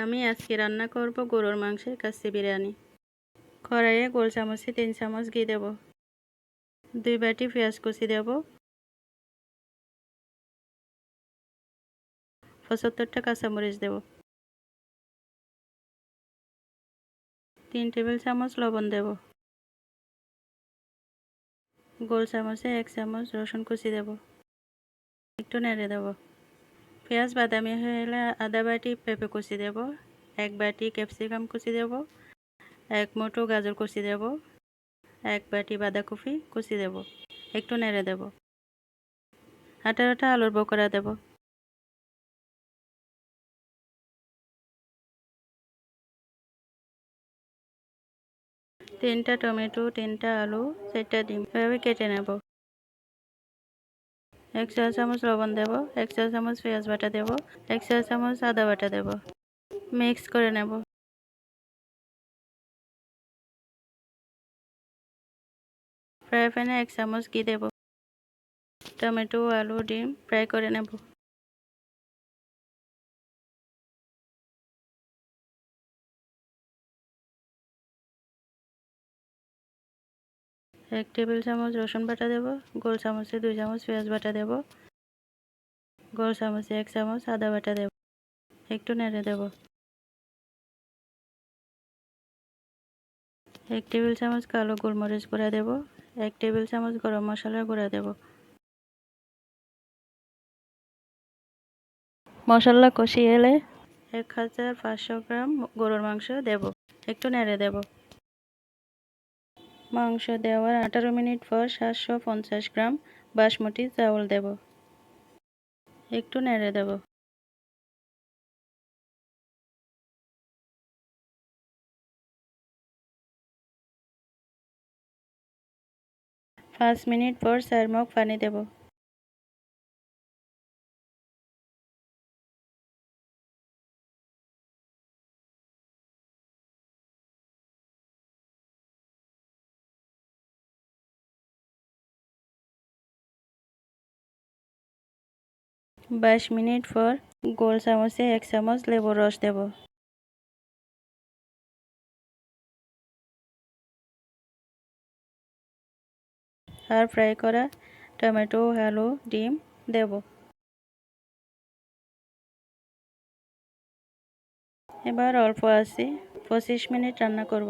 আমি আজকে রান্না করব গরুর মাংসের কাচ্চি বিরিয়ানি। কড়াইয়ে গোল চামচে 3 চামচ ঘি দেব, 2 বাটি পেঁয়াজ কুচি দেব, 75টা কাঁচামরিচ দেব, 3 টেবিল চামচ লবণ দেব, গোল চামচে 1 চামচ রসুন কুচি দেব, একটু নেড়ে দেব। পেঁয়াজ বাদামি হয়ে এলে আধা বাটি পেঁপে কুচি দেব, 1 বাটি ক্যাপসিকাম কুচি দেব, 1 মুঠো গাজর কুচি দেব, 1 বাটি বাঁধাকপি কুচি দেব, একটু নেড়ে দেব। 18টা আলুর বোখরা দেব। তিনটা টমেটো, 3টা আলু, 4টা ডিম এভাবে কেটে নেব। 1 চা চামচ লবণ দেব, 1 চা চামচ পেঁয়াজ বাটা দেব, 1 চা চামচ আদা বাটা দেব, মিক্স করে নেব। ফ্রাই প্যানে 1 চামচ ঘি দেব। টমেটো, আলু, ডিম ফ্রাই করে নেব। এক টেবিল চামচ রসুন বাটা দেব, গোল চামচে 2 চামচ পেঁয়াজ বাটা দেব, গোল চামচে 1 চামচ আদা বাটা দেব, একটু নেড়ে দেব। 1 টেবিল চামচ কালো গোলমরিচ গুঁড়া দেব, 1 টেবিল চামচ গরম মশলার গুঁড়া দেব। মশলা কষিয়ে এলে 1500 গ্রাম গরুর মাংস দেব, একটু নেড়ে দেব। মাংস দেওয়ার 18 মিনিট পর 750 গ্রাম বাসমতি চাউল দেব, একটু নেড়ে দেব। 5 মিনিট পর 4 মগ পানি দেব। বাইশ মিনিট পর গোল চামচে 1 চামচ লেবুর রস দেব। আর ফ্রাই করা টমেটো, আলু, ডিম দেব। এবার অল্প আছে 25 মিনিট রান্না করব।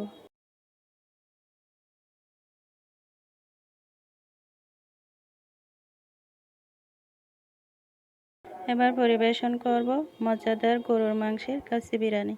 এবার পরিবেশন করব মজাদার গরুর মাংসের কাচ্চি বিরিয়ানি।